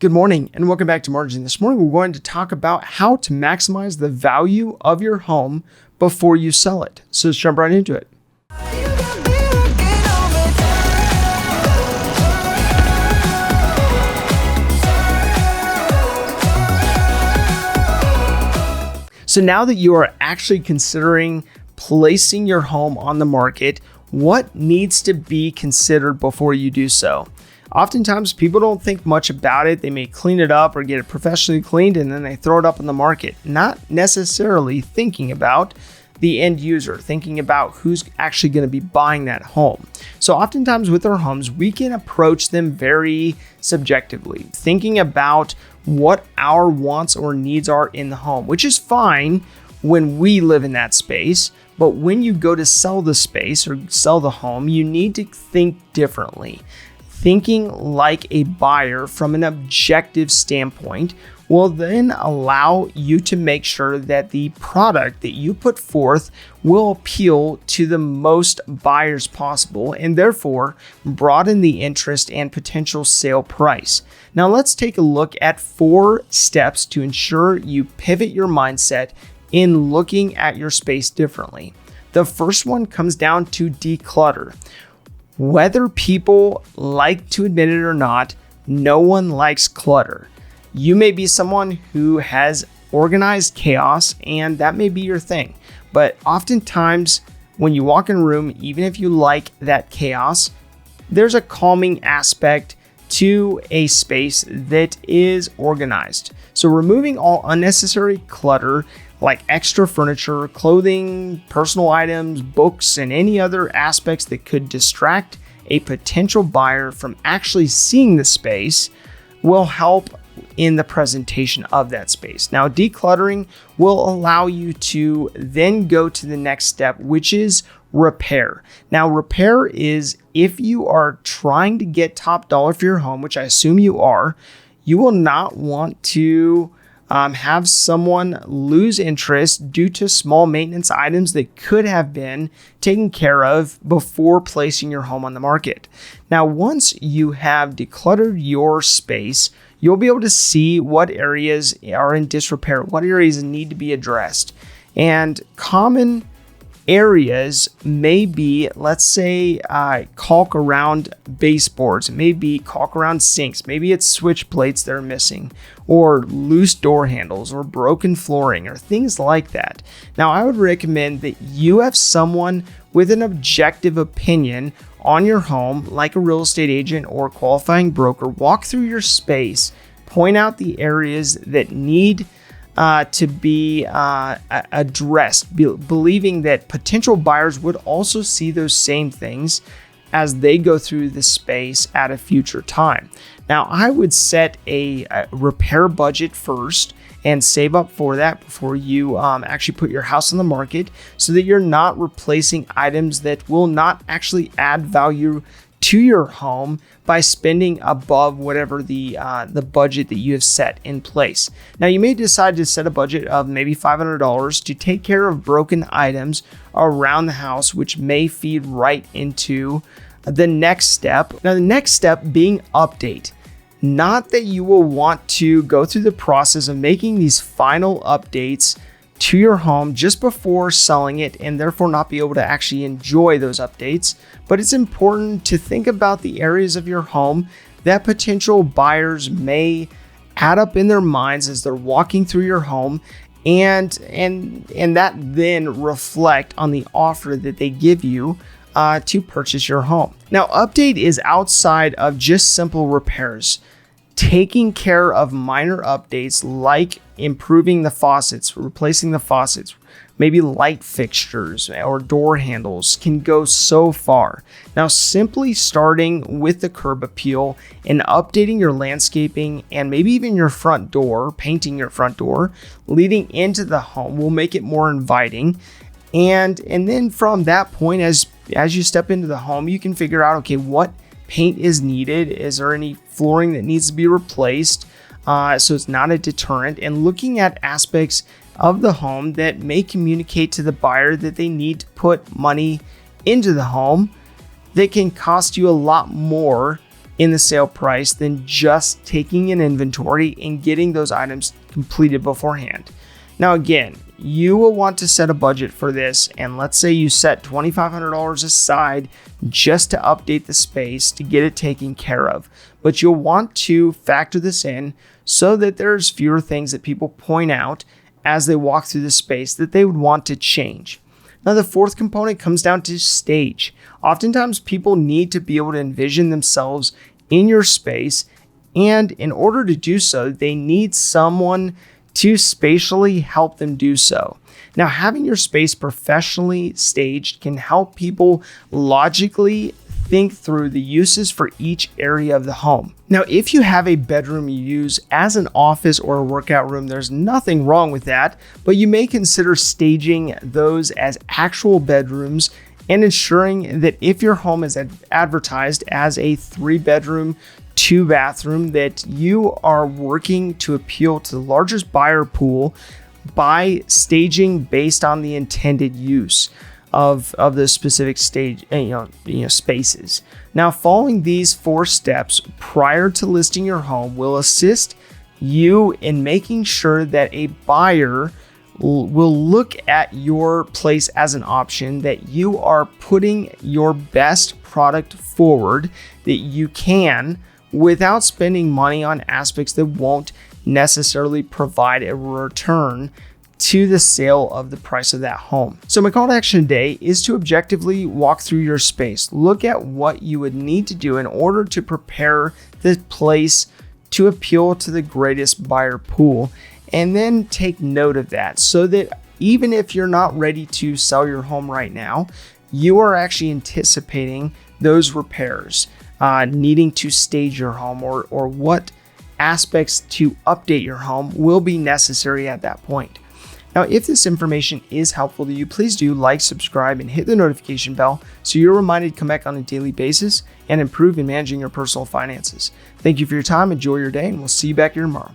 Good morning and welcome back to Margin. This morning we're going to talk about how to maximize the value of your home before you sell it. So let's jump right into it. So now that you are actually considering placing your home on the market, what needs to be considered before you do so? Oftentimes, people don't think much about it. They may clean it up or get it professionally cleaned and then they throw it up on the market, not necessarily thinking about the end user, thinking about who's actually going to be buying that home. So oftentimes with our homes, we can approach them very subjectively, thinking about what our wants or needs are in the home, which is fine when we live in that space. But when you go to sell the space or sell the home, you need to think differently. Thinking like a buyer from an objective standpoint will then allow you to make sure that the product that you put forth will appeal to the most buyers possible and therefore broaden the interest and potential sale price. Now let's take a look at 4 steps to ensure you pivot your mindset in looking at your space differently. The first one comes down to declutter. Whether people like to admit it or not, no one likes clutter. You may be someone who has organized chaos and that may be your thing. But oftentimes when you walk in a room, even if you like that chaos, there's a calming aspect to a space that is organized. So removing all unnecessary clutter like extra furniture, clothing, personal items, books, and any other aspects that could distract a potential buyer from actually seeing the space will help in the presentation of that space. Now, decluttering will allow you to then go to the next step, which is repair. Now, repair is if you are trying to get top dollar for your home, which I assume you are, you will not want to have someone lose interest due to small maintenance items that could have been taken care of before placing your home on the market. Now, once you have decluttered your space, you'll be able to see what areas are in disrepair, what areas need to be addressed. And common areas may be, let's say, caulk around baseboards, maybe caulk around sinks, maybe it's switch plates that are missing, or loose door handles, or broken flooring, or things like that. Now, I would recommend that you have someone with an objective opinion on your home, like a real estate agent or qualifying broker, walk through your space, point out the areas that need to be addressed, believing that potential buyers would also see those same things as they go through the space at a future time. Now, I would set a repair budget first and save up for that before you actually put your house on the market so that you're not replacing items that will not actually add value to your home by spending above whatever the budget that you have set in place. Now, you may decide to set a budget of maybe $500 to take care of broken items around the house, which may feed right into the next step. Now, the next step being update. Not that you will want to go through the process of making these final updates to your home just before selling it and therefore not be able to actually enjoy those updates. But it's important to think about the areas of your home that potential buyers may add up in their minds as they're walking through your home and that then reflect on the offer that they give you to purchase your home. Now, update is outside of just simple repairs. Taking care of minor updates like improving the faucets, replacing the faucets, maybe light fixtures or door handles can go so far. Now, simply starting with the curb appeal and updating your landscaping and maybe even your front door, painting your front door, leading into the home will make it more inviting. And then from that point, as you step into the home, you can figure out, okay, what paint is needed? Is there any flooring that needs to be replaced? So it's not a deterrent, and looking at aspects of the home that may communicate to the buyer that they need to put money into the home that can cost you a lot more in the sale price than just taking an inventory and getting those items completed beforehand. Now, again, you will want to set a budget for this, and let's say you set $2,500 aside just to update the space to get it taken care of. But you'll want to factor this in so that there's fewer things that people point out as they walk through the space that they would want to change. Now, the fourth component comes down to stage. Oftentimes, people need to be able to envision themselves in your space, and in order to do so, they need someone to spatially help them do so. Now, having your space professionally staged can help people logically think through the uses for each area of the home. Now, if you have a bedroom you use as an office or a workout room, there's nothing wrong with that, but you may consider staging those as actual bedrooms and ensuring that if your home is advertised as a 3-bedroom, 2-bathroom, that you are working to appeal to the largest buyer pool by staging based on the intended use of the specific stage, spaces. Now, following these 4 steps prior to listing your home will assist you in making sure that a buyer will look at your place as an option, that you are putting your best product forward that you can without spending money on aspects that won't necessarily provide a return to the sale of the price of that home. So my call to action today is to objectively walk through your space. Look at what you would need to do in order to prepare the place to appeal to the greatest buyer pool, and then take note of that so that even if you're not ready to sell your home right now, you are actually anticipating those repairs, needing to stage your home, or what aspects to update your home will be necessary at that point. Now, if this information is helpful to you, please do like, subscribe, and hit the notification bell so you're reminded to come back on a daily basis and improve in managing your personal finances. Thank you for your time, enjoy your day, and we'll see you back here tomorrow.